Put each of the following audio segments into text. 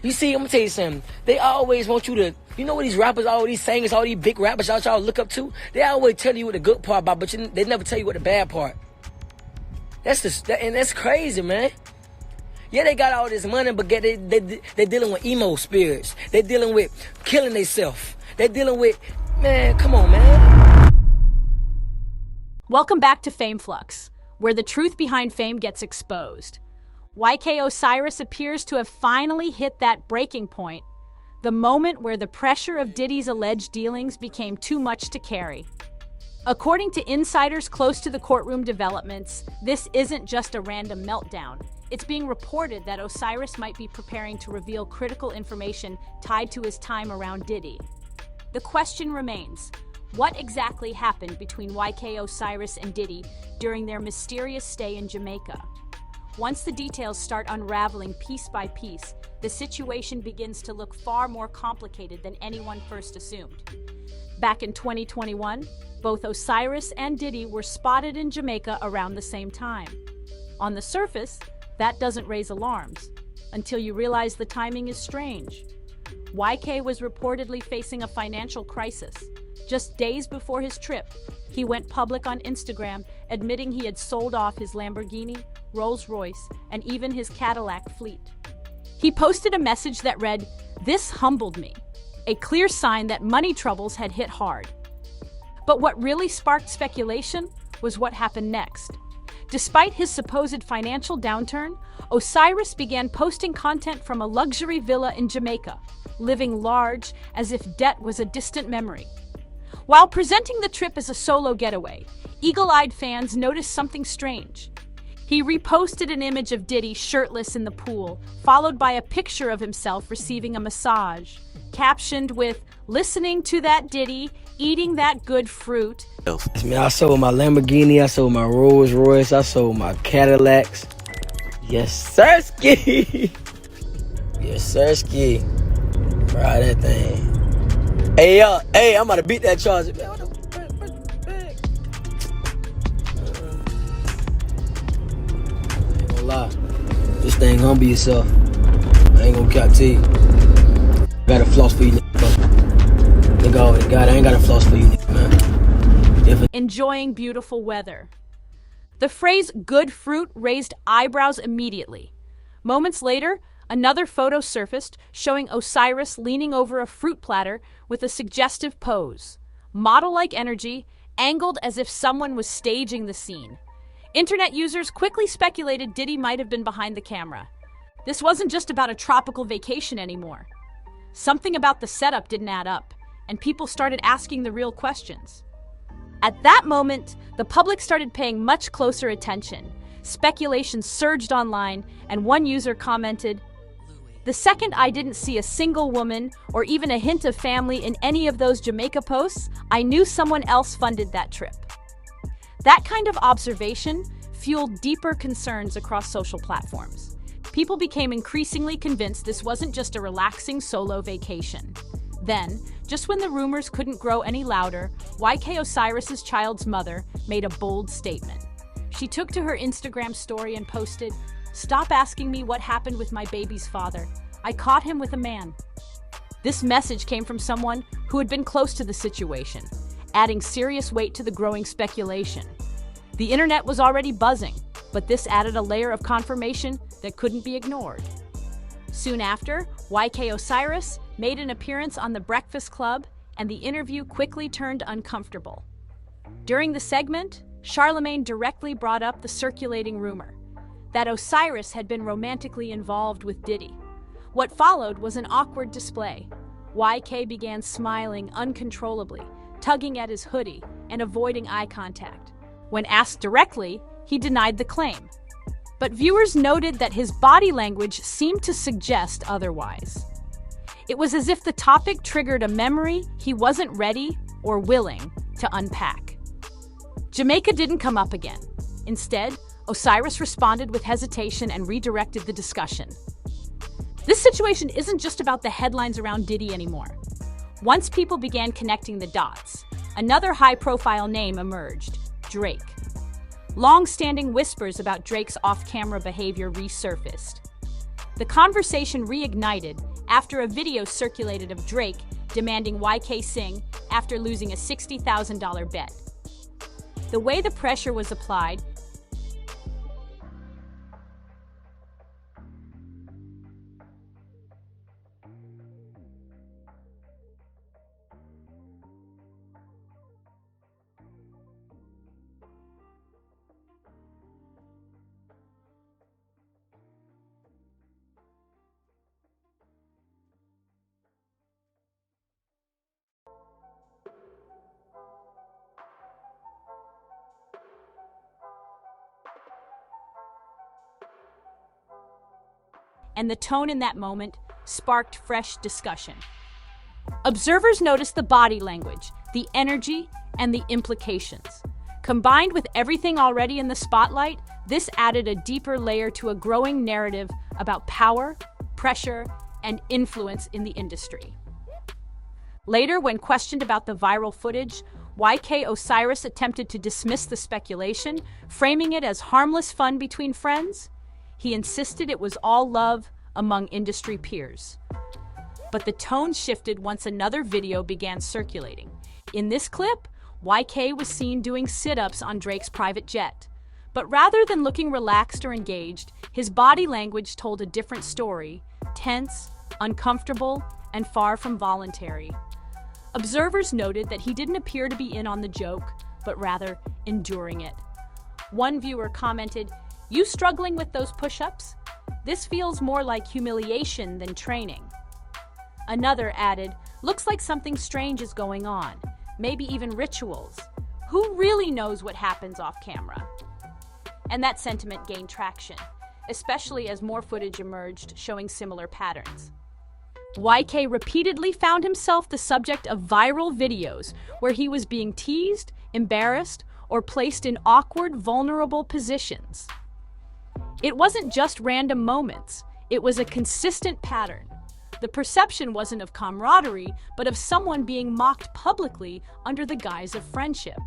You see, I'm gonna tell you something. They always want you to, you know what these rappers, all these singers, all these big rappers y'all look up to? They always tell you what the good part about, but they never tell you what the bad part. And that's crazy, man. Yeah, they got all this money, but they dealing with emo spirits. They dealing with killing themselves. They dealing with, man, come on, man. Welcome back to Fame Flux, where the truth behind fame gets exposed. YK Osiris appears to have finally hit that breaking point, the moment where the pressure of Diddy's alleged dealings became too much to carry. According to insiders close to the courtroom developments, this isn't just a random meltdown. It's being reported that Osiris might be preparing to reveal critical information tied to his time around Diddy. The question remains, what exactly happened between YK Osiris and Diddy during their mysterious stay in Jamaica? Once the details start unraveling piece by piece, the situation begins to look far more complicated than anyone first assumed. Back in 2021, both Osiris and Diddy were spotted in Jamaica around the same time. On the surface, that doesn't raise alarms, until you realize the timing is strange. YK was reportedly facing a financial crisis. Just days before his trip, he went public on Instagram, admitting he had sold off his Lamborghini, Rolls-Royce, and even his Cadillac fleet. He posted a message that read, "This humbled me," a clear sign that money troubles had hit hard. But what really sparked speculation was what happened next. Despite his supposed financial downturn, Osiris began posting content from a luxury villa in Jamaica, living large as if debt was a distant memory. While presenting the trip as a solo getaway, eagle-eyed fans noticed something strange. He reposted an image of Diddy shirtless in the pool, followed by a picture of himself receiving a massage, captioned with, "Listening to that Diddy, eating that good fruit." Man, I sold my Lamborghini, I sold my Rolls Royce, I sold my Cadillacs. Yes, sirski. Yes, sirski. Ride that thing. Hey, I'm about to beat that charge. Man, what the fuck? I ain't gonna lie. This thing gonna be yourself. I ain't gonna cap to you. I got a floss for you, nigga. Always got it. I ain't got a floss for you, man. Enjoying beautiful weather. The phrase "good fruit" raised eyebrows immediately. Moments later, another photo surfaced showing Osiris leaning over a fruit platter with a suggestive pose. Model-like energy, angled as if someone was staging the scene. Internet users quickly speculated Diddy might have been behind the camera. This wasn't just about a tropical vacation anymore. Something about the setup didn't add up, and people started asking the real questions. At that moment, the public started paying much closer attention. Speculation surged online, and one user commented, "The second I didn't see a single woman or even a hint of family in any of those Jamaica posts, I knew someone else funded that trip." That kind of observation fueled deeper concerns across social platforms. People became increasingly convinced this wasn't just a relaxing solo vacation. Then, just when the rumors couldn't grow any louder, YK Osiris's child's mother made a bold statement. She took to her Instagram story and posted, "Stop asking me what happened with my baby's father. I caught him with a man." This message came from someone who had been close to the situation, adding serious weight to the growing speculation. The internet was already buzzing, but this added a layer of confirmation that couldn't be ignored. Soon after, YK Osiris made an appearance on The Breakfast Club, and the interview quickly turned uncomfortable. During the segment, Charlemagne directly brought up the circulating rumor that Osiris had been romantically involved with Diddy. What followed was an awkward display. YK began smiling uncontrollably, tugging at his hoodie and avoiding eye contact. When asked directly, he denied the claim. But viewers noted that his body language seemed to suggest otherwise. It was as if the topic triggered a memory he wasn't ready or willing to unpack. Jamaica didn't come up again. Instead, Osiris responded with hesitation and redirected the discussion. This situation isn't just about the headlines around Diddy anymore. Once people began connecting the dots, another high-profile name emerged: Drake. Long-standing whispers about Drake's off-camera behavior resurfaced. The conversation reignited after a video circulated of Drake demanding YK sing after losing a $60,000 bet. The way the pressure was applied and the tone in that moment sparked fresh discussion. Observers noticed the body language, the energy, and the implications. Combined with everything already in the spotlight, this added a deeper layer to a growing narrative about power, pressure, and influence in the industry. Later, when questioned about the viral footage, YK Osiris attempted to dismiss the speculation, framing it as harmless fun between friends. He insisted it was all love among industry peers. But the tone shifted once another video began circulating. In this clip, YK was seen doing sit-ups on Drake's private jet. But rather than looking relaxed or engaged, his body language told a different story, tense, uncomfortable, and far from voluntary. Observers noted that he didn't appear to be in on the joke, but rather enduring it. One viewer commented, "You struggling with those push-ups? This feels more like humiliation than training." Another added, "Looks like something strange is going on, maybe even rituals. Who really knows what happens off camera?" And that sentiment gained traction, especially as more footage emerged showing similar patterns. YK repeatedly found himself the subject of viral videos where he was being teased, embarrassed, or placed in awkward, vulnerable positions. It wasn't just random moments, it was a consistent pattern. The perception wasn't of camaraderie, but of someone being mocked publicly under the guise of friendship.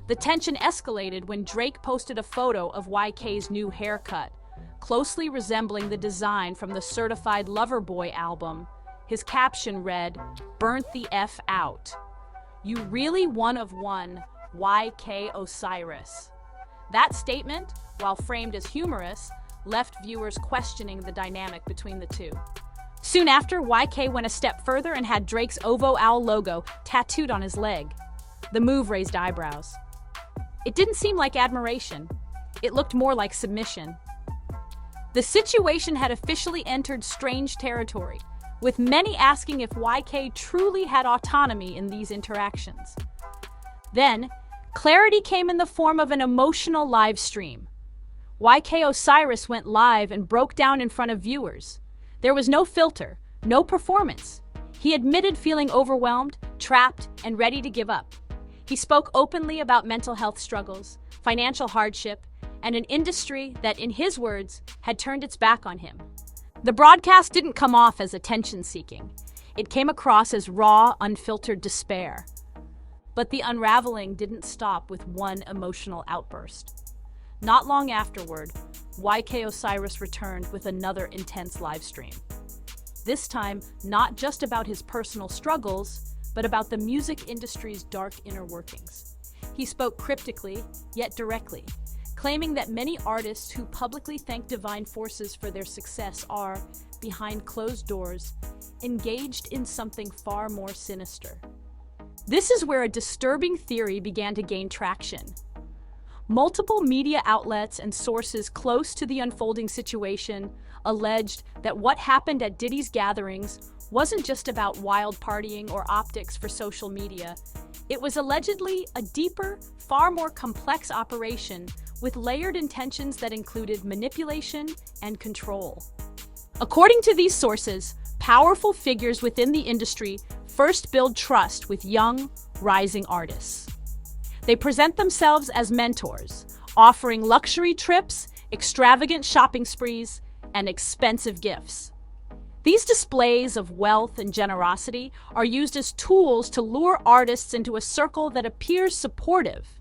The tension escalated when Drake posted a photo of YK's new haircut, closely resembling the design from the Certified Lover Boy album. His caption read, "Burnt the F out. You really one of one, YK Osiris." That statement, while framed as humorous, left viewers questioning the dynamic between the two. Soon after, YK went a step further and had Drake's Ovo Owl logo tattooed on his leg. The move raised eyebrows. It didn't seem like admiration. It looked more like submission. The situation had officially entered strange territory, with many asking if YK truly had autonomy in these interactions. Then, clarity came in the form of an emotional live stream. YK Osiris went live and broke down in front of viewers. There was no filter, no performance. He admitted feeling overwhelmed, trapped, and ready to give up. He spoke openly about mental health struggles, financial hardship, and an industry that, in his words, had turned its back on him. The broadcast didn't come off as attention-seeking. It came across as raw, unfiltered despair. But the unraveling didn't stop with one emotional outburst. Not long afterward, YK Osiris returned with another intense live stream. This time, not just about his personal struggles, but about the music industry's dark inner workings. He spoke cryptically, yet directly, claiming that many artists who publicly thank divine forces for their success are, behind closed doors, engaged in something far more sinister. This is where a disturbing theory began to gain traction. Multiple media outlets and sources close to the unfolding situation alleged that what happened at Diddy's gatherings wasn't just about wild partying or optics for social media. It was allegedly a deeper, far more complex operation with layered intentions that included manipulation and control. According to these sources, powerful figures within the industry first build trust with young, rising artists. They present themselves as mentors, offering luxury trips, extravagant shopping sprees, and expensive gifts. These displays of wealth and generosity are used as tools to lure artists into a circle that appears supportive.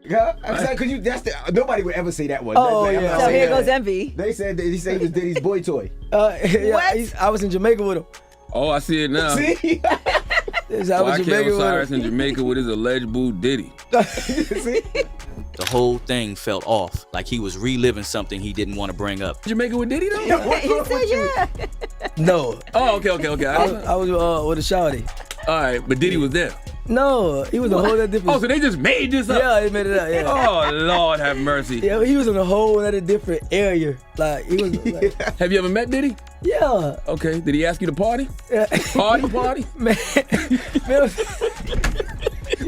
Yeah, because nobody would ever say that one. Oh, I'm yeah. not So saying here that. goes Envy. They said he said he was Diddy's boy toy. Yeah, I was in Jamaica with him. Oh, I see it now. See? I was in YK Jamaica Osiris with in Jamaica with his alleged boo Diddy. See? The whole thing felt off, like he was reliving something he didn't want to bring up. Jamaica with Diddy though? He said yeah. him. No, Oh, okay. I was with a shawty. All right, but Diddy was there. No, he was a whole other different. Oh, so they just made this up? Yeah, they made it up. Yeah. Oh, Lord have mercy. Yeah, he was in a whole other different area. Like he was. Like, Have you ever met Diddy? yeah. Okay. Did he ask you to party? Yeah. Party? Man,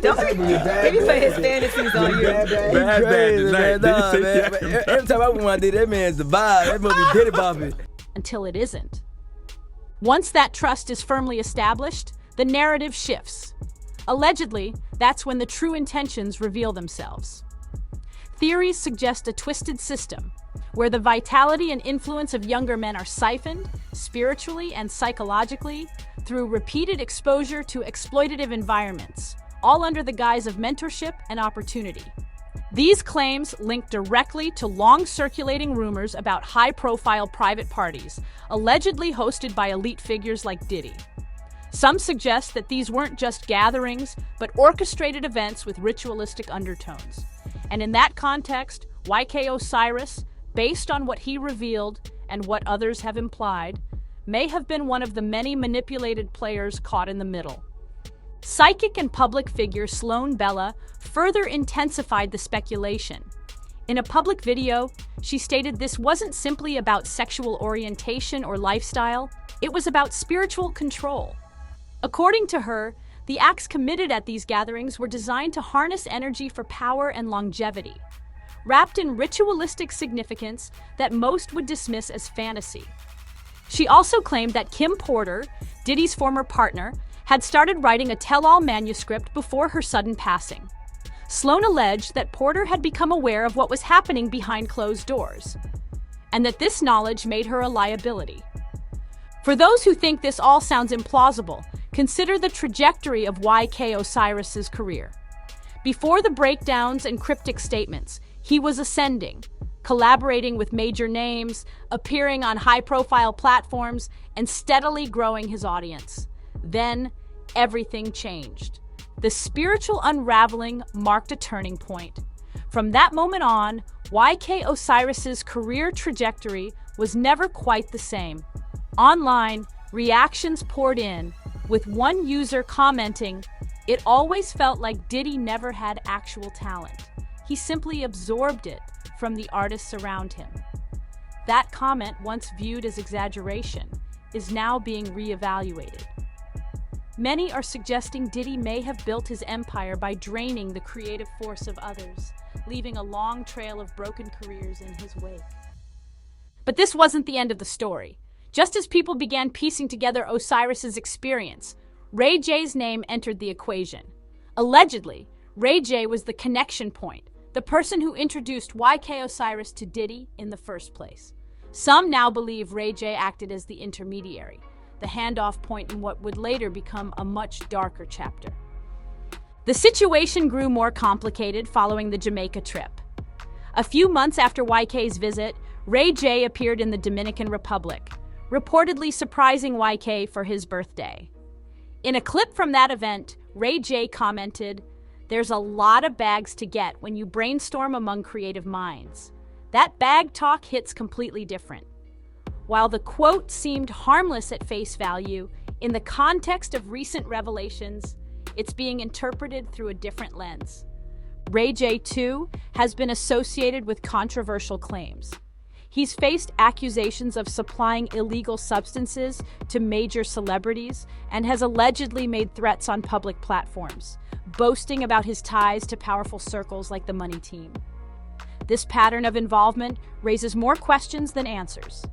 Don't maybe put his fantasies on you. Bad crazy, tonight. man. Nah, Did you say man. that? Every time I went out there, that man's the vibe. That must be Diddy bopping. Until it isn't. Once that trust is firmly established, the narrative shifts. Allegedly, that's when the true intentions reveal themselves. Theories suggest a twisted system where the vitality and influence of younger men are siphoned, spiritually and psychologically, through repeated exposure to exploitative environments, all under the guise of mentorship and opportunity. These claims link directly to long-circulating rumors about high-profile private parties, allegedly hosted by elite figures like Diddy. Some suggest that these weren't just gatherings, but orchestrated events with ritualistic undertones. And in that context, YK Osiris, based on what he revealed and what others have implied, may have been one of the many manipulated players caught in the middle. Psychic and public figure Sloan Bella further intensified the speculation. In a public video, she stated this wasn't simply about sexual orientation or lifestyle, it was about spiritual control. According to her, the acts committed at these gatherings were designed to harness energy for power and longevity, wrapped in ritualistic significance that most would dismiss as fantasy. She also claimed that Kim Porter, Diddy's former partner, had started writing a tell-all manuscript before her sudden passing. Sloan alleged that Porter had become aware of what was happening behind closed doors, and that this knowledge made her a liability. For those who think this all sounds implausible, consider the trajectory of YK Osiris's career. Before the breakdowns and cryptic statements, he was ascending, collaborating with major names, appearing on high-profile platforms, and steadily growing his audience. Then, everything changed. The spiritual unraveling marked a turning point. From that moment on, YK Osiris's career trajectory was never quite the same. Online, reactions poured in, with one user commenting, "It always felt like Diddy never had actual talent. He simply absorbed it from the artists around him." That comment, once viewed as exaggeration, is now being reevaluated. Many are suggesting Diddy may have built his empire by draining the creative force of others, leaving a long trail of broken careers in his wake. But this wasn't the end of the story. Just as people began piecing together Osiris's experience, Ray J's name entered the equation. Allegedly, Ray J was the connection point, the person who introduced YK Osiris to Diddy in the first place. Some now believe Ray J acted as the intermediary, the handoff point in what would later become a much darker chapter. The situation grew more complicated following the Jamaica trip. A few months after YK's visit, Ray J appeared in the Dominican Republic, reportedly surprising YK for his birthday. In a clip from that event, Ray J commented, "There's a lot of bags to get when you brainstorm among creative minds. That bag talk hits completely different." While the quote seemed harmless at face value, in the context of recent revelations, it's being interpreted through a different lens. Ray J, too, has been associated with controversial claims. He's faced accusations of supplying illegal substances to major celebrities and has allegedly made threats on public platforms, boasting about his ties to powerful circles like the Money Team. This pattern of involvement raises more questions than answers.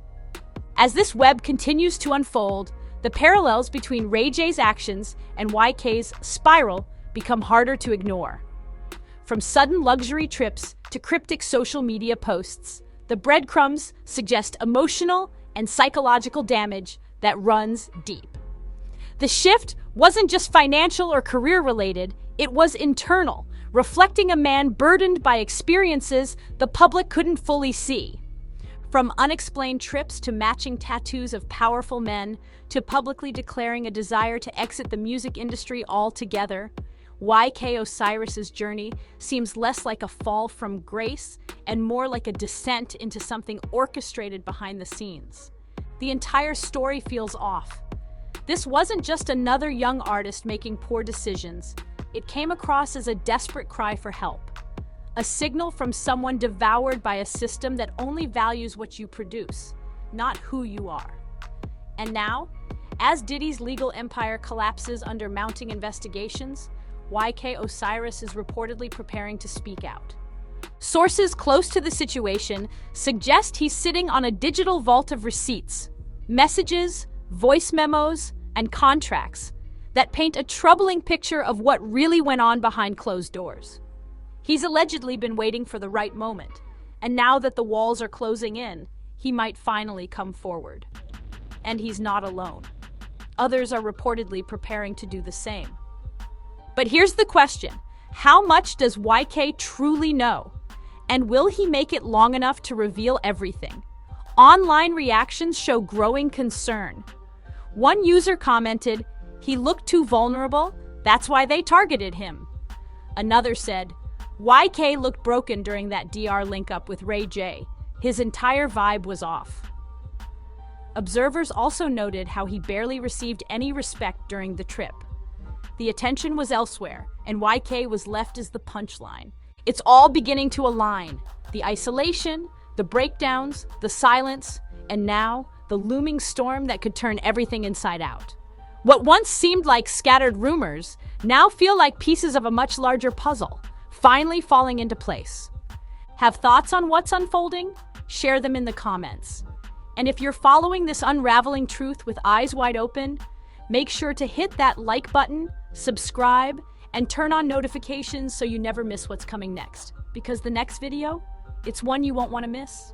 As this web continues to unfold, the parallels between Ray J's actions and YK's spiral become harder to ignore. From sudden luxury trips to cryptic social media posts, the breadcrumbs suggest emotional and psychological damage that runs deep. The shift wasn't just financial or career-related, it was internal, reflecting a man burdened by experiences the public couldn't fully see. From unexplained trips to matching tattoos of powerful men to publicly declaring a desire to exit the music industry altogether, YK Osiris's journey seems less like a fall from grace and more like a descent into something orchestrated behind the scenes. The entire story feels off. This wasn't just another young artist making poor decisions. It came across as a desperate cry for help. A signal from someone devoured by a system that only values what you produce, not who you are. And now, as Diddy's legal empire collapses under mounting investigations, YK Osiris is reportedly preparing to speak out. Sources close to the situation suggest he's sitting on a digital vault of receipts, messages, voice memos, and contracts that paint a troubling picture of what really went on behind closed doors. He's allegedly been waiting for the right moment, and now that the walls are closing in, he might finally come forward. And he's not alone. Others are reportedly preparing to do the same. But here's the question: how much does YK truly know? And will he make it long enough to reveal everything? Online reactions show growing concern. One user commented, "He looked too vulnerable, that's why they targeted him." Another said, "YK looked broken during that DR link-up with Ray J. His entire vibe was off." Observers also noted how he barely received any respect during the trip. The attention was elsewhere, and YK was left as the punchline. It's all beginning to align. The isolation, the breakdowns, the silence, and now the looming storm that could turn everything inside out. What once seemed like scattered rumors now feel like pieces of a much larger puzzle, finally falling into place. Have thoughts on what's unfolding? Share them in the comments. And if you're following this unraveling truth with eyes wide open, make sure to hit that like button, subscribe, and turn on notifications so you never miss what's coming next. Because the next video, it's one you won't want to miss.